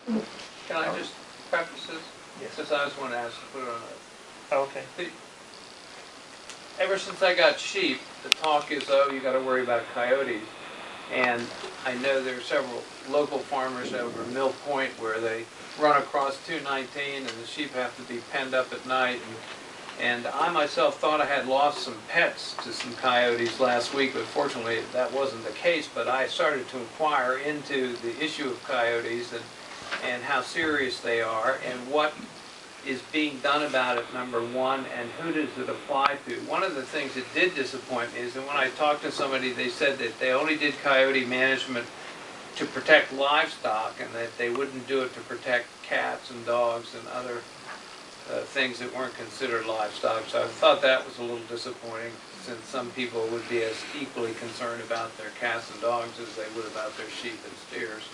Can I just preface this? Yes. Since I was one asked to put it on Okay. Ever since I got sheep, the talk is, oh, you got to worry about coyotes. And I know there are several local farmers over Mill Point where they run across 219 and the sheep have to be penned up at night. And I myself thought I had lost some pets to some coyotes last week, but fortunately that wasn't the case. But I started to inquire into the issue of coyotes and how serious they are and what is being done about it, number one, and who does it apply to. One of the things that did disappoint me is that when I talked to somebody, they said that they only did coyote management to protect livestock and that they wouldn't do it to protect cats and dogs and other things that weren't considered livestock. So I thought that was a little disappointing, since some people would be as equally concerned about their cats and dogs as they would about their sheep and steers.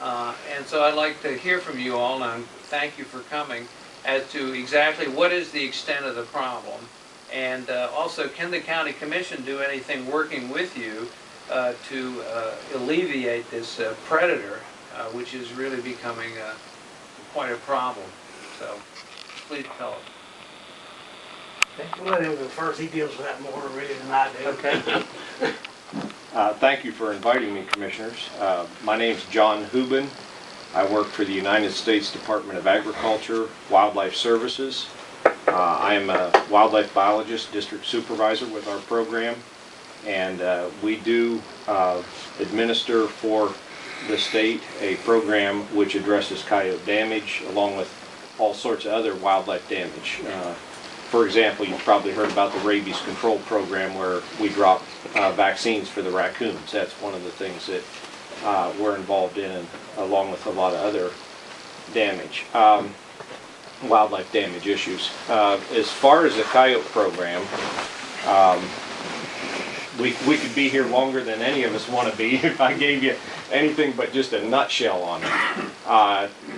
And so I'd like to hear from you all, and thank you for coming, as to exactly what is the extent of the problem, and also can the county commission do anything working with you to alleviate this predator, which is really becoming quite a problem. So please tell us. Okay. We'll let him go first. He deals with that more really than I do. Okay. Thank you for inviting me, Commissioners. My name's John Hubin. I work for the United States Department of Agriculture, Wildlife Services. I am a wildlife biologist, district supervisor with our program, and we do administer for the state a program which addresses coyote damage along with all sorts of other wildlife damage. For example, you've probably heard about the rabies control program where we drop vaccines for the raccoons. That's one of the things that we're involved in, along with a lot of other damage, wildlife damage issues. As far as the coyote program, we could be here longer than any of us want to be if I gave you anything but just a nutshell on it.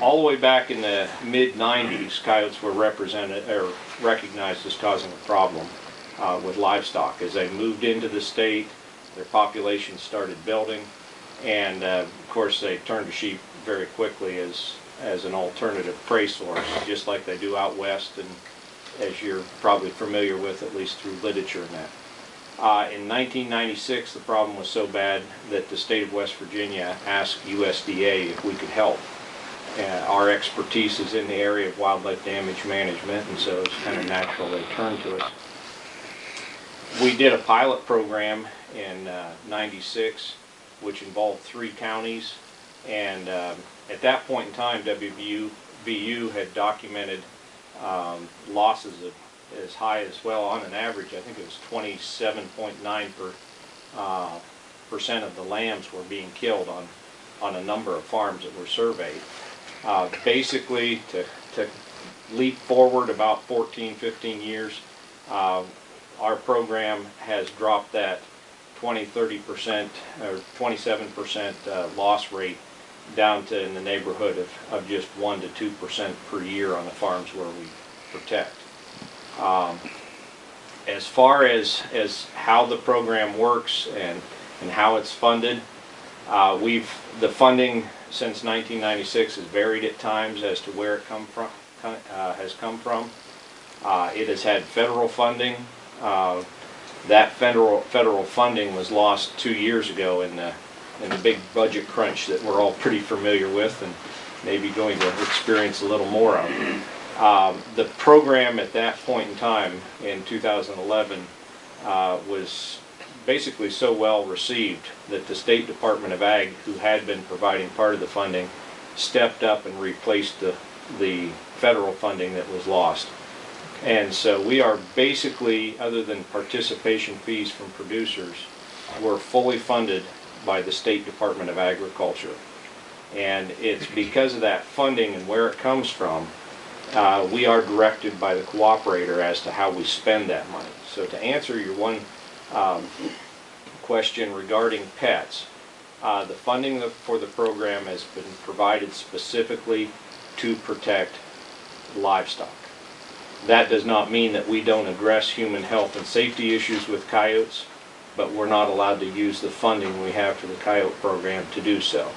All the way back in the mid-90s, coyotes were recognized as causing a problem with livestock. As they moved into the state, their population started building, and of course they turned to sheep very quickly as an alternative prey source, just like they do out west, and as you're probably familiar with, at least through literature and that. In 1996, the problem was so bad that the state of West Virginia asked USDA if we could help. Our expertise is in the area of wildlife damage management, and so it's kind of natural they turned to us. We did a pilot program in '96, which involved 3 counties, and at that point in time, WVU had documented losses of as high as, well, on an average, I think it was 27.9% of the lambs were being killed on a number of farms that were surveyed. Basically, to leap forward about 14-15 years, our program has dropped that 20-30% or 27% loss rate down to in the neighborhood of just 1 to 2% per year on the farms where we protect. As far as how the program works and how it's funded, the funding since 1996 has varied at times as to where it has come from. It has had federal funding. That federal funding was lost 2 years ago in the big budget crunch that we're all pretty familiar with and maybe going to experience a little more of. The program at that point in time, in 2011, was basically so well received that the State Department of Ag, who had been providing part of the funding, stepped up and replaced the federal funding that was lost. And so we are basically, other than participation fees from producers, we're fully funded by the State Department of Agriculture. And it's because of that funding and where it comes from, we are directed by the cooperator as to how we spend that money. So to answer your one question regarding pets, the funding for the program has been provided specifically to protect livestock. That does not mean that we don't address human health and safety issues with coyotes, but we're not allowed to use the funding we have for the coyote program to do so.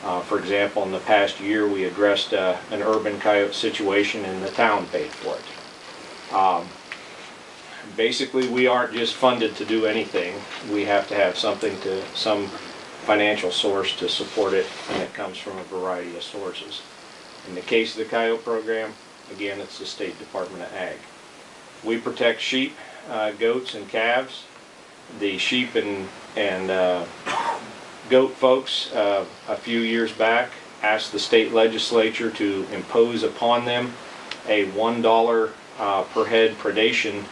For example, in the past year, we addressed an urban coyote situation and the town paid for it. Basically, we aren't just funded to do anything. We have to have some financial source to support it, and it comes from a variety of sources. In the case of the coyote program, again, it's the State Department of Ag. We protect sheep, goats, and calves. The sheep and goat folks, a few years back, asked the state legislature to impose upon them a $1 per head predation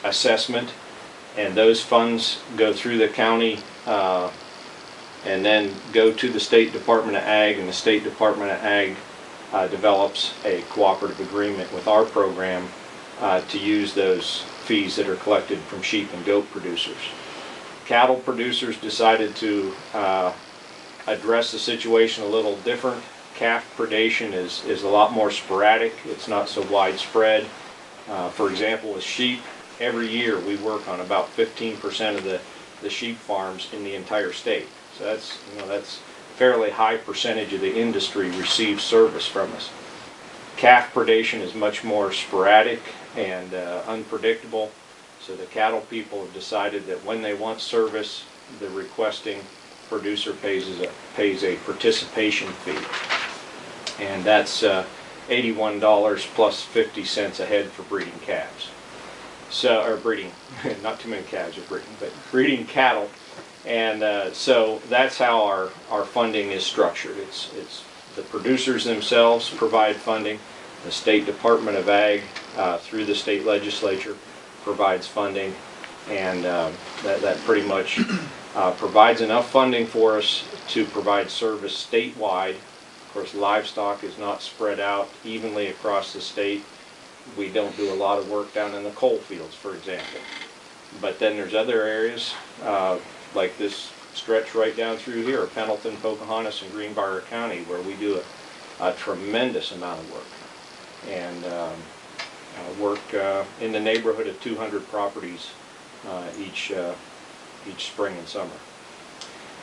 assessment, and those funds go through the county and then go to the State Department of Ag, and the State Department of Ag develops a cooperative agreement with our program to use those fees that are collected from sheep and goat producers. Cattle producers decided to address the situation a little different. Calf predation is a lot more sporadic. It's not so widespread. For example, with sheep, every year we work on about 15% of the sheep farms in the entire state. So that's fairly high percentage of the industry receives service from us. Calf predation is much more sporadic and unpredictable. So the cattle people have decided that when they want service, the requesting producer pays a participation fee. And that's $81 plus 50 cents a head for breeding calves. So, or breeding, not too many calves are breeding, but breeding cattle. And so that's how our funding is structured. It's the producers themselves provide funding. The State Department of Ag, through the state legislature, provides funding, and that pretty much provides enough funding for us to provide service statewide. Of course, livestock is not spread out evenly across the state. We don't do a lot of work down in the coal fields, for example. But then there's other areas, like this stretch right down through here, Pendleton, Pocahontas, and Greenbrier County, where we do a tremendous amount of work. And work in the neighborhood of 200 properties each spring and summer.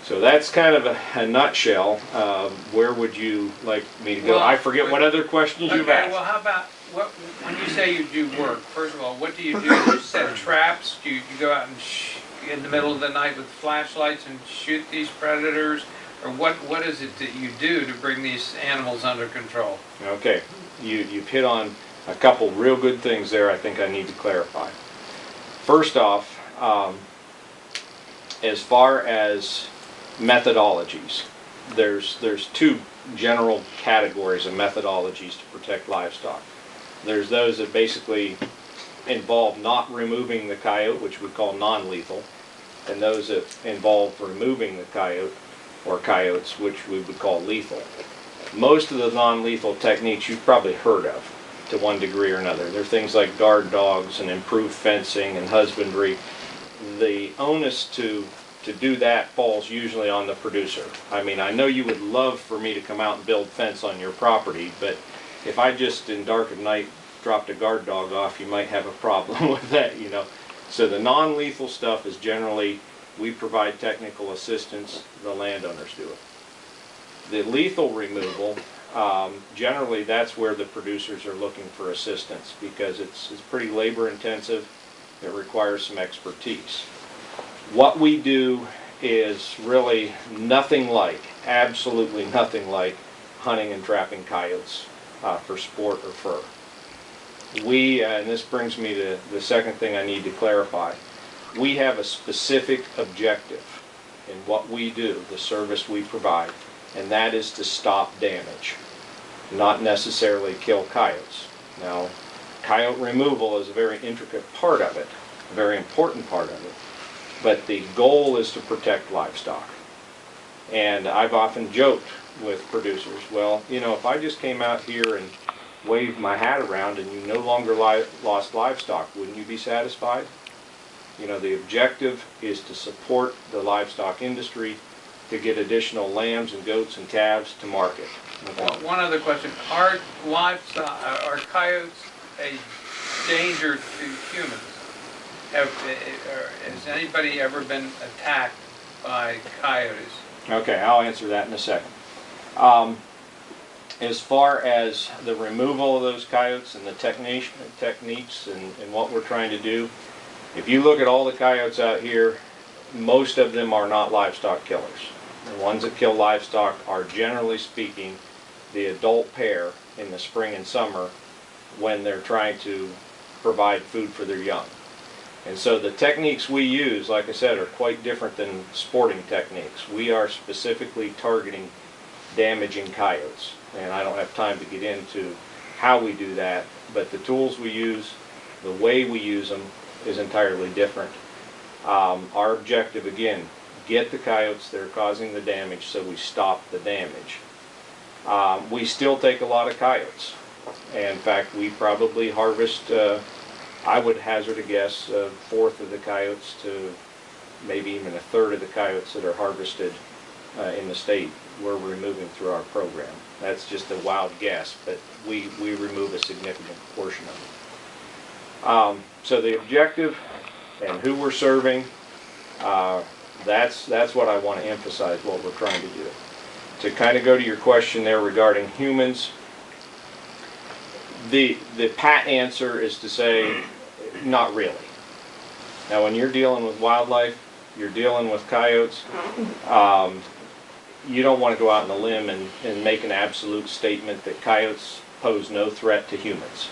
So that's kind of a nutshell. Where would you like me to go? Well, I forget what other questions you've asked. Well, how about, when you say you do work, first of all, what do you do? Do you set traps? Do you go out and in the middle of the night with flashlights and shoot these predators? Or what is it that you do to bring these animals under control? Okay, you've hit on a couple real good things there I think I need to clarify. First off, as far as methodologies, there's two general categories of methodologies to protect livestock. There's those that basically involve not removing the coyote, which we call non-lethal, and those that involve removing the coyote or coyotes, which we would call lethal. Most of the non-lethal techniques you've probably heard of to one degree or another. They're things like guard dogs and improved fencing and husbandry. The onus to do that falls usually on the producer. I mean, I know you would love for me to come out and build fence on your property, but if I just in dark of night dropped a guard dog off, you might have a problem with that, you know. So the non-lethal stuff is generally, we provide technical assistance, the landowners do it. The lethal removal, generally that's where the producers are looking for assistance, because it's pretty labor intensive. It requires some expertise. What we do is really nothing like, absolutely nothing like hunting and trapping coyotes for sport or fur. We, and this brings me to the second thing I need to clarify, we have a specific objective in what we do, the service we provide, and that is to stop damage, not necessarily kill coyotes. Now, coyote removal is a very intricate part of it, a very important part of it, but the goal is to protect livestock. And I've often joked with producers, well, you know, if I just came out here and waved my hat around and you no longer lost livestock, wouldn't you be satisfied? You know, the objective is to support the livestock industry, to get additional lambs and goats and calves to market. Okay. Well, one other question, are coyotes a danger to humans? Has anybody ever been attacked by coyotes? Okay, I'll answer that in a second. As far as the removal of those coyotes and the techniques and what we're trying to do, if you look at all the coyotes out here, most of them are not livestock killers. The ones that kill livestock are, generally speaking, the adult pair in the spring and summer when they're trying to provide food for their young. And so the techniques we use, like I said, are quite different than sporting techniques. We are specifically targeting damaging coyotes. And I don't have time to get into how we do that, but the tools we use, the way we use them is entirely different. Our objective, again, get the coyotes that are causing the damage so we stop the damage. We still take a lot of coyotes. And in fact, we probably harvest, I would hazard a guess, a fourth of the coyotes to maybe even a third of the coyotes that are harvested in the state we're removing through our program. That's just a wild guess, but we remove a significant portion of it. So the objective and who we're serving, that's what I want to emphasize, what we're trying to do. To kind of go to your question there regarding humans, the pat answer is to say, not really. Now when you're dealing with wildlife, you're dealing with coyotes, you don't want to go out on a limb and make an absolute statement that coyotes pose no threat to humans.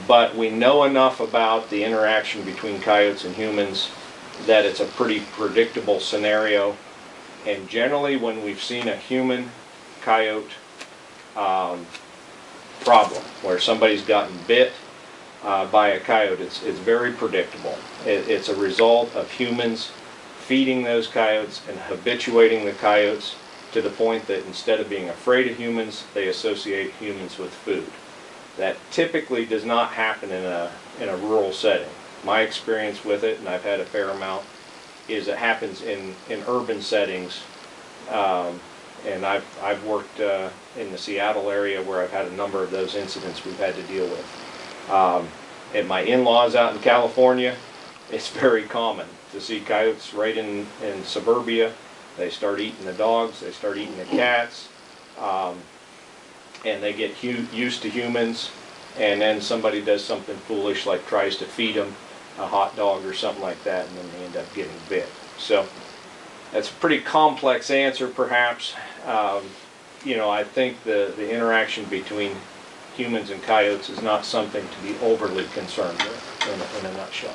But we know enough about the interaction between coyotes and humans that it's a pretty predictable scenario. And generally when we've seen a human-coyote problem, where somebody's gotten bit by a coyote, it's very predictable. It's a result of humans feeding those coyotes and habituating the coyotes to the point that instead of being afraid of humans, they associate humans with food. That typically does not happen in a rural setting. My experience with it, and I've had a fair amount, is it happens in urban settings. And I've worked in the Seattle area where I've had a number of those incidents we've had to deal with. At my in-laws out in California, it's very common to see coyotes right in suburbia. They start eating the dogs, they start eating the cats, and they get used to humans, and then somebody does something foolish like tries to feed them a hot dog or something like that, and then they end up getting bit. So that's a pretty complex answer perhaps. You know, I think the interaction between humans and coyotes is not something to be overly concerned with in a nutshell.